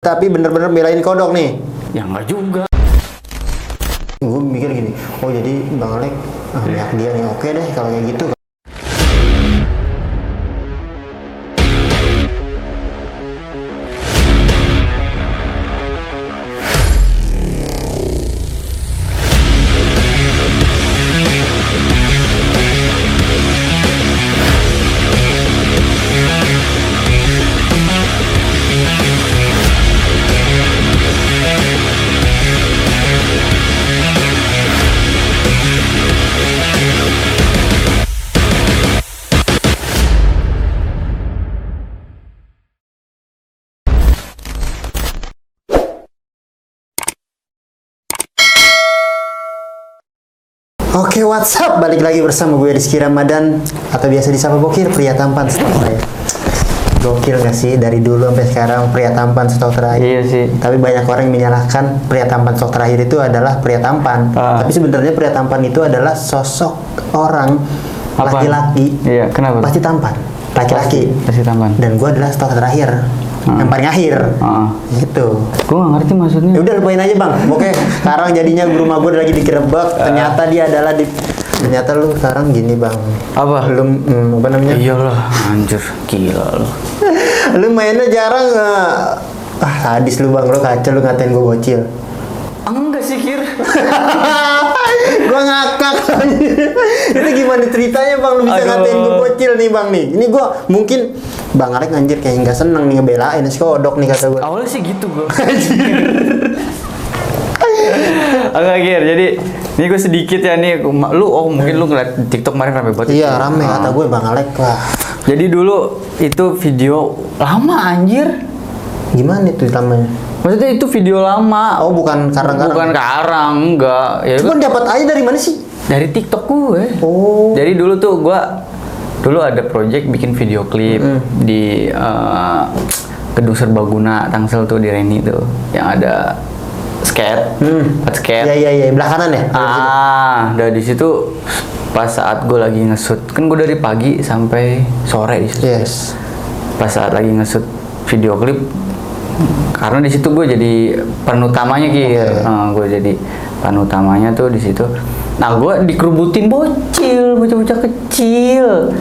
Tapi bener-bener belain kodok nih. Ya enggak juga. Gue mikir gini, oh jadi Bang Alek lihat dia nih, oke deh kalau kayak gitu. Oke, what's up? Balik lagi bersama gue Rizky Ramadan, atau biasa disapa Bokir, pria tampan setahu saya. Gokil gak sih? Dari dulu sampai sekarang pria tampan setahu terakhir. Iya sih. Tapi banyak orang yang menyalahkan pria tampan setahu terakhir itu adalah pria tampan. Tapi sebenarnya pria tampan itu adalah sosok orang laki-laki. Iya, kenapa? Pasti tampan. Laki-laki. Pasti tampan. Dan gue adalah setahu terakhir. Yang paling akhir. Gitu. Gue gak ngerti maksudnya. Ya udah lupain aja bang. Oke, sekarang jadinya rumah gue lagi digerebek. Ternyata dia adalah ternyata lu sekarang gini bang. Apa? Lu apa namanya? Iyalah, anjir, gila lu. Lu mainnya jarang. Sadis lu bang, lu kacau, lu ngatain gue bocil. Enggak sih, Kir. Gue ngakak. Itu gimana ceritanya bang? Lu bisa ngatain gue bocil nih bang nih. Ini gue mungkin Bang Alek anjir kayak nggak seneng nih ngebelain si kodok nih kata gue. Awalnya sih gitu gue. Oke, Kir, jadi ini gue sedikit ya nih. Mungkin lu ngeliat TikTok kemarin rame banget. Iya rame kata gue Bang Alek lah. Jadi dulu itu video lama anjir. Gimana itu namanya? Maksudnya itu video lama. Oh bukan karang-karang. Bukan karang, enggak. Ya Cuman dapat aja dari mana sih? dari TikTok gue. Oh. Jadi dulu tuh gue ada project bikin video klip di Gedung Serbaguna Tangsel tuh di Reni tuh yang ada skate, skate. Iya belah kanan ya. Dari situ pas saat gue lagi nge-shoot, kan gue dari pagi sampai sore di situ. Yes. Pas saat lagi nge-shoot video klip, karena di situ gue jadi peran utamanya Kir. Gue jadi peran utamanya tuh di situ. Nah gue dikerubutin bocah-bocah kecil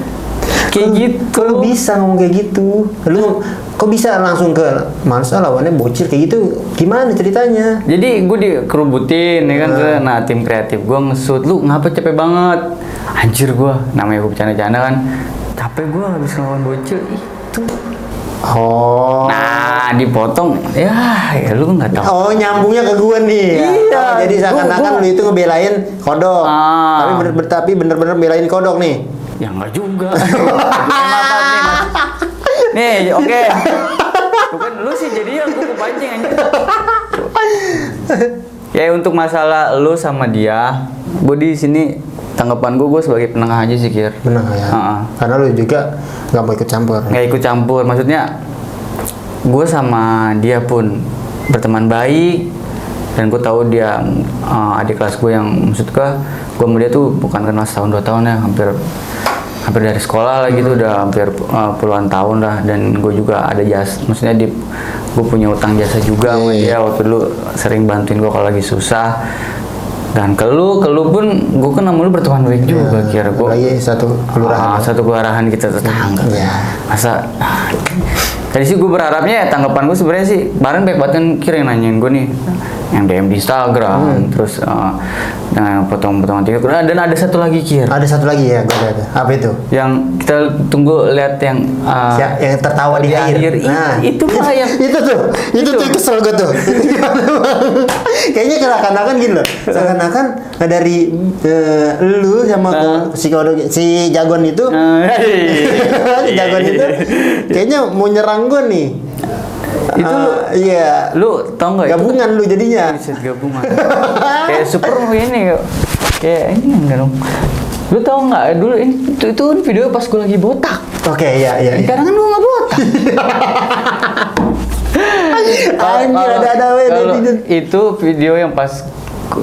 kayak gitu. Kalau bisa ngomong kayak gitu, lu kok bisa langsung ke masa lawannya bocil kayak gitu? Gimana ceritanya? Jadi gue dikerubutin ya kan ke tim kreatif gue nge-shoot. Lu ngapa capek banget? Anjir gue, namanya gue bercanda-canda kan. Capek gue habis ngelawan bocil itu. Oh. Nah, dipotong. Ya lu nggak tahu. Oh, nyambungnya ke gue nih. Iya. Jadi seakan-akan lu itu ngebelain kodok. Tapi bener-bener belain kodok nih. Ya nggak juga. Nih, oke. Bukan lu sih jadinya gue kepancing aja. Ya untuk masalah lu sama dia, gue di sini tanggapan gue sebagai penengah aja sih Kir. Penengah ya. Karena lu juga nggak mau ikut campur. Nggak ikut campur, maksudnya gue sama dia pun berteman baik dan gue tahu dia adik kelas gue yang maksud gue sama dia tuh bukan kenal setahun 2 tahun ya, hampir dari sekolah lah gitu, udah hampir puluhan tahun lah. Dan gue juga ada jasa, maksudnya gue punya utang jasa juga sama dia. Waktu dulu sering bantuin gue kalau lagi susah. Dan ke lu pun gue kan sama lu berteman baik juga Kira gue. Lagi satu kelurahan. Satu kelurahan kita tetangga. Masa tadi sih gue berharapnya tanggapan gue sebenarnya sih kemarin baik banget kan Kira yang nanyain gue nih, yang DM di Instagram, terus dengan potongan-potongan TikTok. Dan ada satu lagi Kir. Ada satu lagi ya, gue lihat. Apa itu? Yang kita tunggu lihat yang yang tertawa di akhir. Nah, itu mah yang itu tuh kesel gue tuh. Kayaknya seakan-akan gini loh. Seakan-akan dari lu sama si Jagon itu, Jagon itu kayaknya mau nyerang gue nih. Itu iya. Lu tau nggak? Gabungan lu jadinya. Gabungan. Kayak super ini kayak ini enggak dong. Lu tau nggak dulu itu video pas gue lagi botak. Oke, iya. Sekarang kan gue nggak botak. Anjir ada itu video yang pas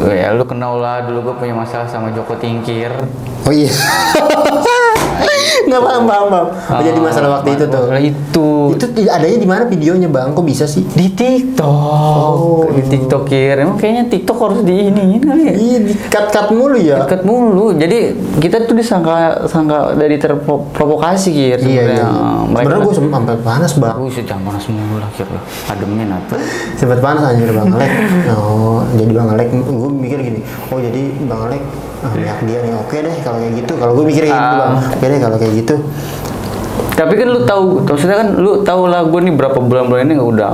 ya lu kenal lah, dulu gue punya masalah sama Joko Tingkir. Oh iya. Nggak paham. Jadi masalah waktu itu tuh. Masalah itu. Itu adanya di mana videonya bang? Kok bisa sih? Di TikTok. Di TikTok emang kayaknya TikTok harus diiniin kali ya. Iya, di cut mulu ya. Deket mulu. Jadi kita tuh disangka dari terprovokasi Kir. Iya. Sebenarnya gue sampai panas bang. Jangan panas mulu lah Kir. Ademin apa? Sempet panas anjir bang Alek. Oh, jadi bang Alek, gue mikir gini. Oh jadi bang Alek lihat dia nih. Oke deh kalau kayak gitu. Kalau gue mikir kayak gitu bang. Oke deh kalau kayak gitu. Tapi kan lu tahu, maksudnya kan lu tahu lah gue nih berapa bulan-bulan ini udah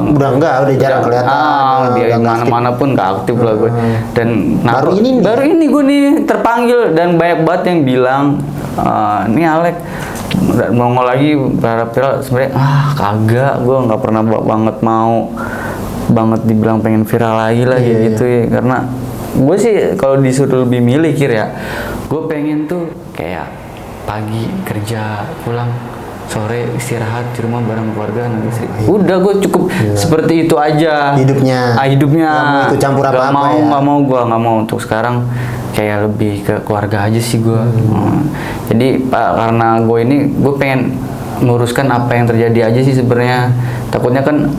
jarang kelihatan. Dia mana-mana pun nggak aktif lah gue. Dan baru ini gue nih terpanggil dan banyak banget yang bilang nih Alek mau lagi berharap viral sebenarnya kagak, gue nggak pernah banget dibilang pengen viral lagi lah gitu ya, karena gue sih kalau disuruh lebih milih Kir ya, gue pengen tuh kayak pagi kerja pulang, sore istirahat di rumah bareng keluarga dan istri. Udah gue cukup seperti itu aja hidupnya. Gak mau ikut campur apa-apa ya. Nggak mau untuk sekarang kayak lebih ke keluarga aja sih gue. Jadi karena gue pengen meluruskan apa yang terjadi aja sih sebenarnya. Takutnya kan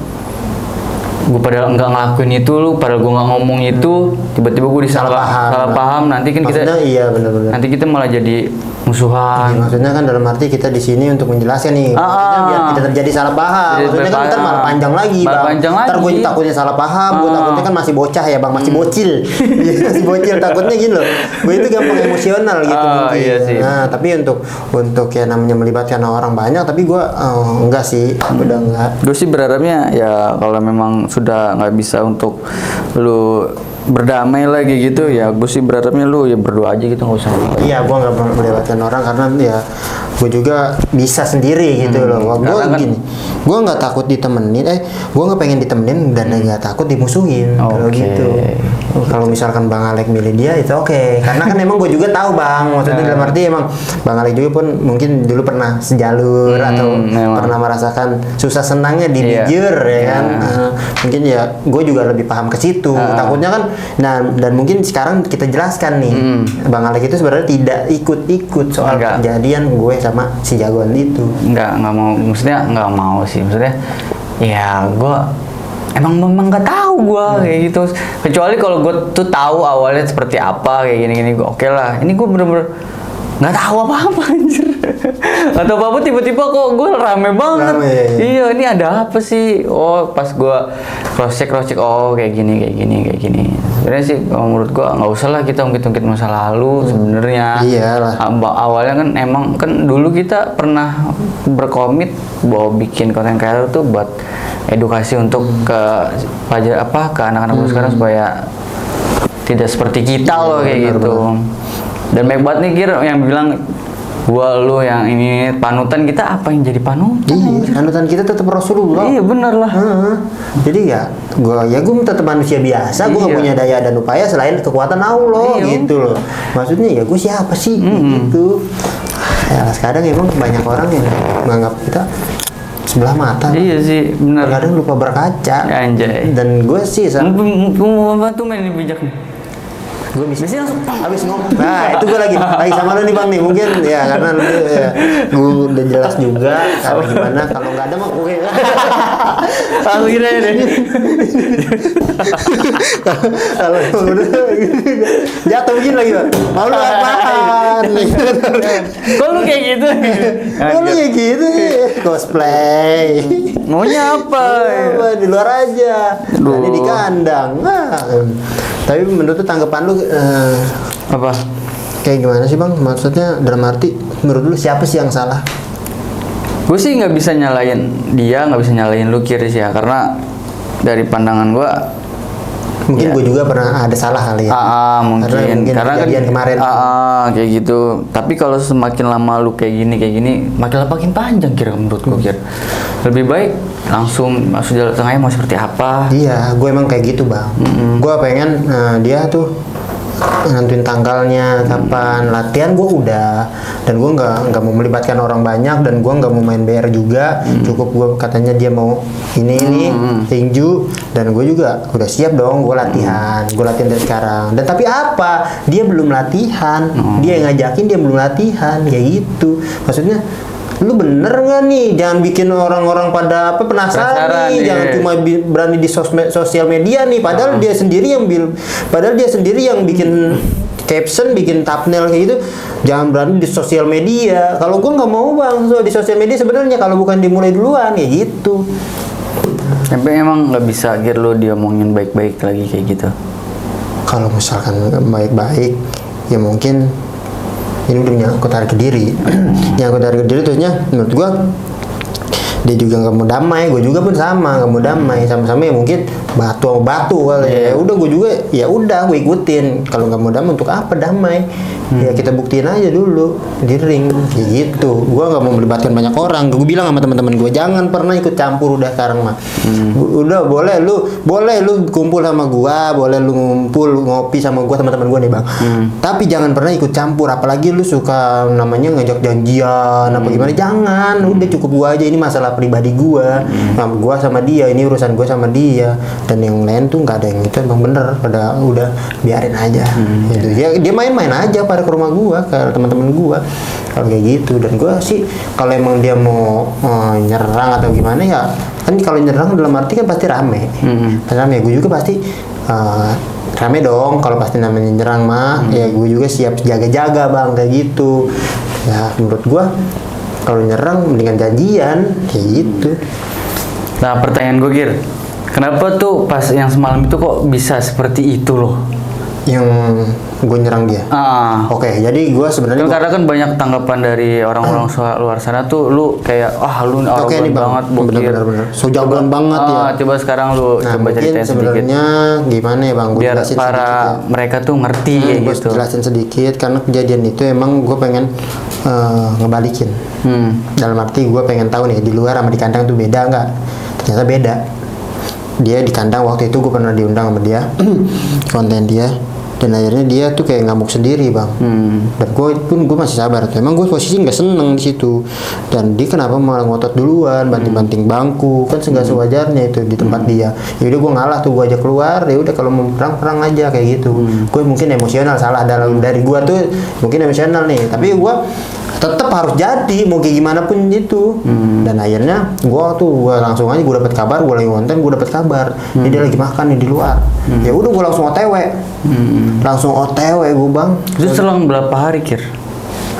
gue padahal nggak ngelakuin itu, padahal gue nggak ngomong itu, tiba-tiba gue salah paham. Nanti kan maksudnya, bener-bener. Nanti kita malah jadi musuhan. Maksudnya kan dalam arti kita di sini untuk menjelaskan nih, maksudnya biar tidak terjadi salah paham. Maksudnya kan ntar malah panjang lagi bang. Ntar gue takutnya salah paham, gue takutnya kan masih bocah ya bang, masih bocil, masih bocil, takutnya gini loh. Gue itu gampang emosional gitu mungkin. Iya sih. Nah tapi untuk ya namanya melibatkan orang banyak, tapi gue enggak sih, udah enggak. Gue sih berharapnya ya kalau memang sudah nggak bisa untuk lu berdamai lagi gitu ya, gue sih berharapnya lu ya berdoa aja gitu, nggak usah. Iya, gue nggak melewatkan orang karena ya gue juga bisa sendiri gitu loh. Gue gini, gue nggak takut ditemenin, gue nggak pengen ditemenin dan nggak takut dimusuhin kalau gitu. Kalau misalkan Bang Alek milih dia itu oke. Karena kan emang gue juga tahu bang, maksudnya dalam arti emang Bang Alek juga pun mungkin dulu pernah sejalur atau pernah merasakan susah senangnya di bijur ya kan. Mungkin ya gue juga lebih paham ke situ. Takutnya kan, nah dan mungkin sekarang kita jelaskan nih, Bang Alek itu sebenarnya tidak ikut soal kejadian gue sama si jagoan itu. Nggak mau, maksudnya nggak mau sih, maksudnya ya gue emang nggak tahu gue kayak gitu, kecuali kalau gue tuh tahu awalnya seperti apa kayak gini gue oke lah. Ini gue bener-bener nggak tahu apa-apa anjir. Atau apa tiba-tiba kok gue rame banget. Iya, ini ada apa sih? Oh, pas gue cross check oh kayak gini. Sebenarnya sih menurut gue nggak usah lah kita ungkit-ungkit masa lalu sebenarnya. Iyalah. Awalnya kan emang kan dulu kita pernah berkomit bahwa bikin konten kreator tuh buat edukasi untuk ke anak-anak sekarang supaya tidak seperti kita loh kayak gitu. Dan banyak banget nih Kir yang bilang gua lu yang ini panutan kita, apa yang jadi panutan? Iya, panutan kita tetap Rasulullah. Iya bener lah. Jadi ya gua tetap manusia biasa, gua gak punya daya dan upaya selain kekuatan Allah gitu loh. Maksudnya ya gua siapa sih gitu. Ya sekarang emang banyak orang yang menganggap kita sebelah mata. Iya sih bener. Kadang lupa berkaca. Anjay. Dan gue sih mau tuh main bijak nih. Gue bisa langsung habis ngomong. Nah itu gue lagi sama lu nih bang nih, mungkin ya karena lu ya, gue udah jelas juga karena gimana kalau nggak ada mah oke. Aku kira deh. Kalau udah jatuh begini lagi bang. Mau lu apaan? Kok lu kayak gitu? Kok lu kayak gitu? Cosplay. Maunya apa? Di luar aja. Ini di kandang. Tapi menurut tanggapan lu apa? Kayak gimana sih bang? Maksudnya dalam arti menurut lu siapa sih yang salah? Gue sih nggak bisa nyalain dia, nggak bisa nyalain lu Kir sih ya, karena dari pandangan gue mungkin gue juga pernah ada salah kali ya. Mungkin karena kan kemarin kayak gitu. Tapi kalau semakin lama lu kayak gini makin panjang Kir menurut gue Kir. Lebih baik langsung masuk jalan tengahnya mau seperti apa. Iya, gue emang kayak gitu bang. Gue pengen dia tuh nentuin tanggalnya kapan latihan, gue udah dan gue nggak mau melibatkan orang banyak, dan gue nggak mau main BR juga. Cukup gue katanya dia mau ini tinju, dan gue juga udah siap dong, gue latihan dari sekarang. Dan tapi apa, dia belum latihan, dia yang ngajakin, dia belum latihan kayak gitu. Maksudnya lu bener nggak nih, jangan bikin orang-orang pada penasaran nih, jangan cuma berani di sosial media nih, padahal dia sendiri yang bikin caption, bikin thumbnail kayak gitu. Jangan berani di sosial media. Kalau gue nggak mau bang, di sosial media sebenarnya kalau bukan dimulai duluan kayak gitu. Tapi emang nggak bisa lu diomongin baik-baik lagi kayak gitu. Kalau misalkan baik-baik, ya mungkin ini udah menyangkut harga diri. Nyangkut harga diri terusnya menurut gua dia juga nggak mau damai, gue juga pun sama nggak mau damai, sama-sama ya mungkin batu kali. Ya udah gue juga ya udah gue ikutin. Kalau nggak mau damai untuk apa damai? Ya kita buktiin aja dulu di ring kayak gitu. Gue nggak mau melibatkan banyak orang. Gue bilang sama teman-teman gue jangan pernah ikut campur udah sekarang mah. Udah boleh lu kumpul sama gue, boleh lu ngumpul ngopi sama gue, teman-teman gue nih bang. Tapi jangan pernah ikut campur, apalagi lu suka namanya ngajak janjian apa gimana, jangan. Udah cukup gue aja, ini masalah pribadi gue, gue sama dia, ini urusan gue sama dia, dan yang lain tuh nggak ada yang itu emang bener, udah biarin aja. Gitu. Dia main-main aja pada ke rumah gue, ke teman-teman gue, kalau kayak gitu. Dan gue sih kalau emang dia mau nyerang atau gimana ya, kan kalau nyerang dalam arti kan pasti rame, pasti rame. Gue juga pasti rame dong kalau pasti namanya nyerang mah. Ya gue juga siap jaga-jaga bang kayak gitu. Ya menurut gue kalau nyerang mendingan janjian kayak gitu. Nah pertanyaan gue Gir, kenapa tuh pas yang semalam itu kok bisa seperti itu loh? Yang gue nyerang dia. Oke, jadi gue sebenarnya karena kan banyak tanggapan dari orang-orang luar sana tuh, lu kayak lu arogan banget, bener. So jagoan banget ya. Coba sekarang lu coba ceritain sedikit. Sebenarnya gimana ya bang? Biar para mereka tuh ngerti kayak gitu. Gue jelasin sedikit karena kejadian itu emang gue pengen ngebalikin. Dalam arti gue pengen tahu nih di luar sama di kandang tuh beda nggak? Ternyata beda. Dia di kandang waktu itu gue pernah diundang sama dia konten dia, dan akhirnya dia tuh kayak ngamuk sendiri bang. Dan gue masih sabar tuh. Emang gue posisi nggak seneng di situ. Dan dia kenapa malah ngotot duluan, banting-banting bangku, kan segala sewajarnya itu di tempat dia. Ya udah gue ngalah tuh, gue ajak keluar. Ya udah kalau mau perang aja kayak gitu. Gue mungkin emosional, salah dari gue tuh mungkin emosional nih. Tapi gue tetap harus jadi mau kayak gimana pun itu. Dan akhirnya gue langsung aja, gue dapet kabar, gue lagi konten, gue dapet kabar dia lagi makan nih di luar. Ya udah gue langsung OTW. Langsung OTW gue bang. Itu selang berapa hari Kir?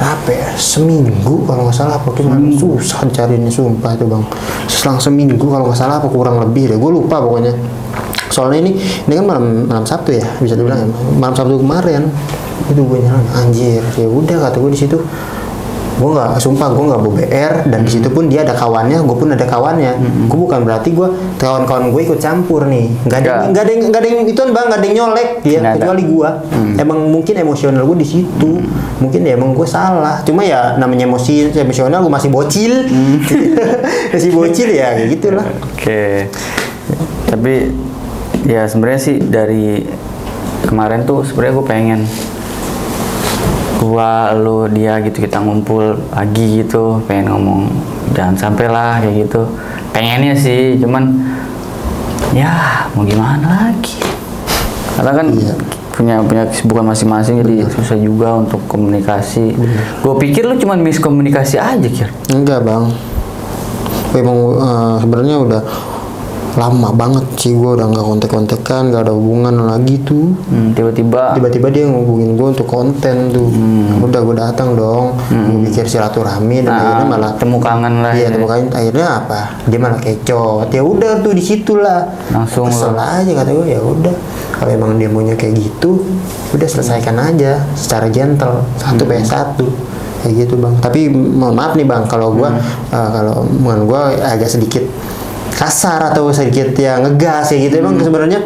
Apa ya, seminggu kalau nggak salah, apa susah carinya sumpah itu bang. Selang seminggu kalau nggak salah, apa kurang lebih deh, gue lupa pokoknya. Soalnya ini kan malam Sabtu ya, bisa dibilang ya, malam Sabtu kemarin itu gue nyerang. Anjir, ya udah kata gue di situ. Gue nggak bawa BR, dan di situ pun dia ada kawannya, gue pun ada kawannya. Gue bukan berarti kawan-kawan gue ikut campur nih, nggak ada yang itu bang, nggak ada yang nyolek ya, kecuali gue. Emang mungkin emosional gue di situ, mungkin ya emang gue salah, cuma ya namanya emosional, gue masih bocil. Masih bocil ya kayak gitulah. Oke. Tapi ya sebenarnya sih dari kemarin tuh sebenarnya gue pengen lu dia gitu, kita ngumpul lagi gitu, pengen ngomong jangan sampai lah kayak gitu, pengennya sih, cuman ya mau gimana lagi, karena kan punya kesibukan masing-masing, jadi susah juga untuk komunikasi. Gue pikir lu cuman miskomunikasi aja Kir. Enggak bang, emang sebenarnya udah lama banget sih gue udah nggak kontek-kontekan, nggak ada hubungan lagi tuh. Tiba-tiba dia ngehubungin gue untuk konten tuh. Udah gue datang dong, gue pikir silaturahmi, dan akhirnya malah temu kangen lah. Iya, temu kangen. Akhirnya apa, dia malah kecot. Ya udah tuh di situlah langsung kesel aja, kata gue. Ya udah, kalau emang dia maunya kayak gitu, udah selesaikan aja secara gentle, 1-1 kayak gitu bang. Tapi mohon maaf nih bang, kalau gue kalau mohon gue agak sedikit kasar atau sedikit ya ngegas ya gitu. Emang sebenarnya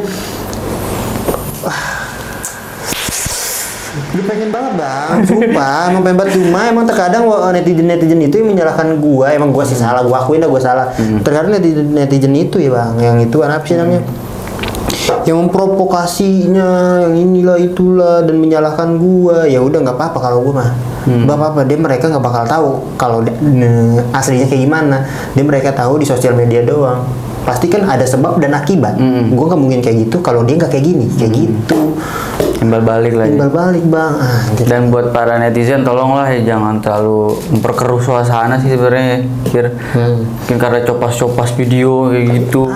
gue pengen banget bang, sumpah emang pengen banget, cuma emang terkadang netizen itu yang menyalahkan gue. Emang gue sih salah, gue akuin dah gue salah. Terkadang netizen itu ya bang, yang itu apa sih namanya, yang memprovokasinya, yang inilah itulah dan menyalahkan gua. Ya udah nggak apa-apa kalau gua mah. Nggak apa-apa, mereka nggak bakal tahu kalau aslinya kayak gimana. Mereka tahu di sosial media doang. Pasti kan ada sebab dan akibat. Gua nggak mungkin kayak gitu kalau dia nggak kayak gini, kayak gitu. Timbal balik lagi. Timbal balik bang. Dan buat para netizen tolonglah ya jangan terlalu memperkeruh suasana sih sebenarnya. Mungkin karena copas-copas video kayak gitu.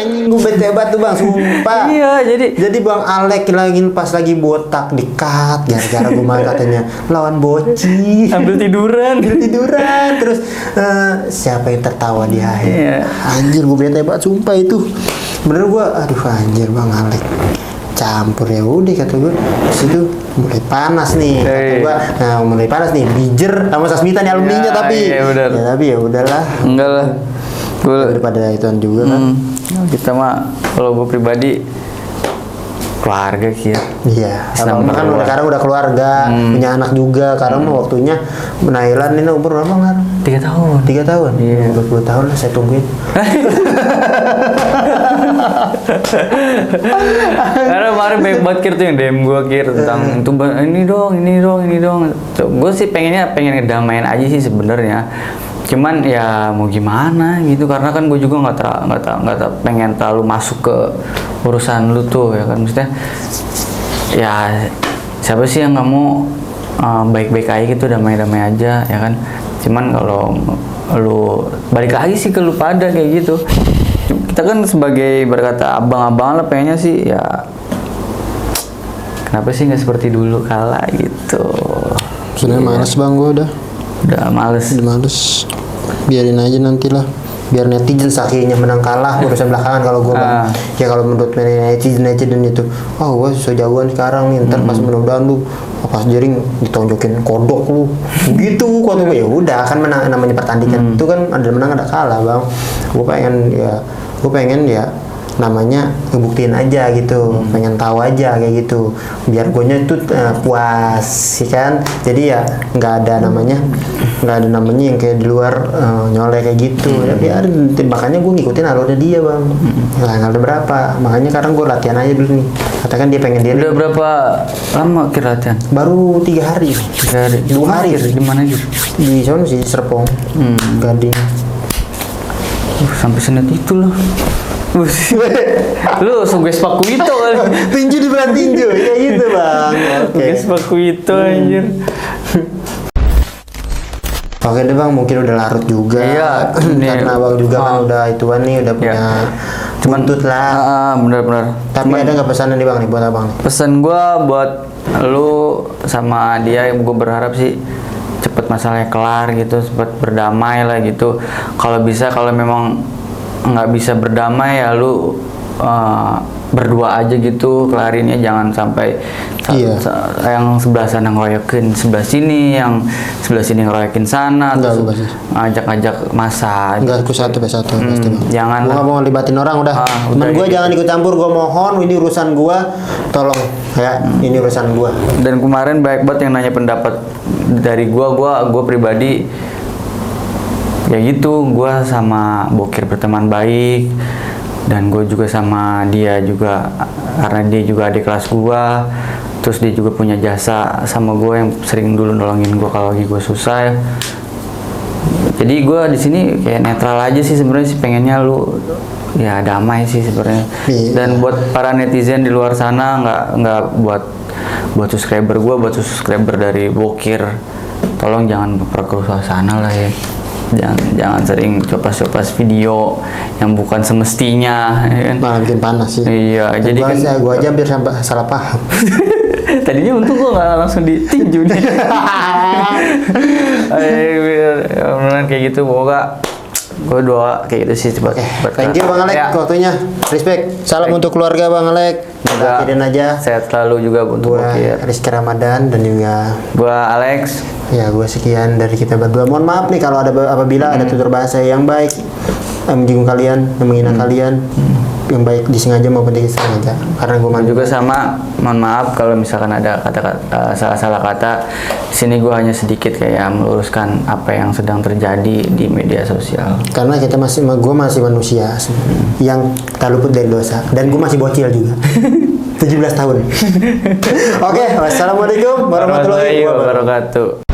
Anjing gue bete banget tuh bang, sumpah. Iya, jadi bang Alek lagi pas lagi botak di-cut gara-gara gue main katanya lawan Boci. Ambil tiduran. Terus siapa yang tertawa di akhir? Iya. Anjir gue bete banget sumpah itu. Bener gue, aduh anjir bang Alek. Campur ya udah kata gue. Terus itu mulai panas nih kata gue. Nah mulai panas nih, Bijer sama Sasmita nih alumninya tapi. Iya, bener. Ya tapi ya udahlah. Enggak lah. Gue Daripada ituan juga kan. kita mah kalau gue pribadi keluarga sih ya. Iya, abang kan sekarang udah keluarga, punya anak juga. Sekarang mah waktunya Nailan ini umur berapa nggak? 3 tahun. 3 tahun? Iya. 20 tahun lah saya tungguin. Karena kemarin banyak banget Kir tuh yang DM gue Kir tentang itu ini dong. Gue sih pengen ngedamain aja sih sebenarnya. Cuman ya mau gimana gitu karena kan gue juga nggak pengen terlalu masuk ke urusan lu tuh ya kan, maksudnya ya siapa sih yang nggak mau baik-baik aja gitu, damai-damai aja ya kan. Cuman kalau lu balik lagi sih ke lu pada kayak gitu, kita kan sebagai berkata abang-abang lah pengennya sih ya kenapa sih nggak seperti dulu kala gitu. Sebenarnya males bang, gue udah males. Biarin aja nantilah, biar netizen sakinya menang kalah urusan belakangan kalau gue bang. Ya kalau menurut netizen itu gue so jagoan sekarang nih, ntar pas mudah-mudahan lu pas jaring ditonjokin kodok lu gitu kata gue. Ya udah kan menang, namanya pertandingan itu kan ada menang ada kalah bang. Gue pengen ya namanya ngebuktiin aja gitu, pengen tahu aja kayak gitu biar gue tuh puas sih kan. Jadi ya nggak ada namanya yang kayak di luar nyolek kayak gitu. Tapi makanya gue ngikutin alurnya dia bang. Nggak ada berapa, makanya sekarang gue latihan aja dulu nih. Katakan dia pengen dia. Udah berapa lama Kir latihan? Baru 3 hari. 2 hari. Di mana gitu? Di sana sih Serpong, Gading. Sampai senet itu loh. Lu suges Pakuito kali. Tinju di berat tinju, kayak gitu bang. Suges Pakuito anjir. Oke deh bang, mungkin udah larut juga. Iya. Karena abang juga kan udah ituan nih, udah punya buntut lah. Bener-bener. Tapi ada nggak pesanan nih bang nih buat abang nih? Pesan gue buat lu sama dia, yang gue berharap sih cepet masalahnya kelar gitu, cepet berdamai lah gitu. Kalau bisa, kalau memang nggak bisa berdamai ya lu berdua aja gitu kelarinnya, jangan sampai yang sebelah sana ngeroyokin sebelah sini, yang sebelah sini ngeroyokin sana, terus ngajak-ngajak masa. Enggak, aku satu pasti bang. Jangan. Gua nggak mau ngelibatin orang udah. Temen gua gitu. jangan ikut campur, gua mohon, ini urusan gua, tolong ya, ini urusan gua. Dan kemarin banyak banget yang nanya pendapat dari gua pribadi. Ya gitu, gue sama Bokir berteman baik, dan gue juga sama dia juga karena dia juga adik kelas gue, terus dia juga punya jasa sama gue yang sering dulu nolongin gue kalau lagi gue susah. Jadi gue di sini kayak netral aja sih sebenarnya sih, pengennya lu ya damai sih sebenarnya. Dan buat para netizen di luar sana, nggak buat subscriber gue, buat subscriber dari Bokir, tolong jangan memperkeruh suasana lah ya. Jangan sering copas-copas video yang bukan semestinya ya kan? Malah bikin panas sih. Iya, jadi kan gua aja hampir salah paham. Tadinya untung gua nggak langsung ditinju nih. Beneran kayak gitu, pokoknya gue doa kayak gitu sih. Thank you Bang Alek waktunya. Respect. Salam untuk keluarga Bang Alek. Akhirin aja. Sehat selalu juga untuk Bokir. Rizky Ramadan dan juga gua Alex. Ya, gue sekian dari kita berdua. Mohon maaf nih kalau apabila ada tutur bahasa yang baik menyinggung kalian, yang menghina kalian. yang baik disengaja maupun tidak disengaja. Karena gue juga sama, mohon maaf kalau misalkan ada kata-kata salah-salah kata. Di sini gue hanya sedikit kayak meluruskan apa yang sedang terjadi di media sosial. Karena gue masih manusia yang tak luput dari dosa, dan gue masih bocil juga. 17 tahun. Oke, wassalamualaikum warahmatullahi wabarakatuh.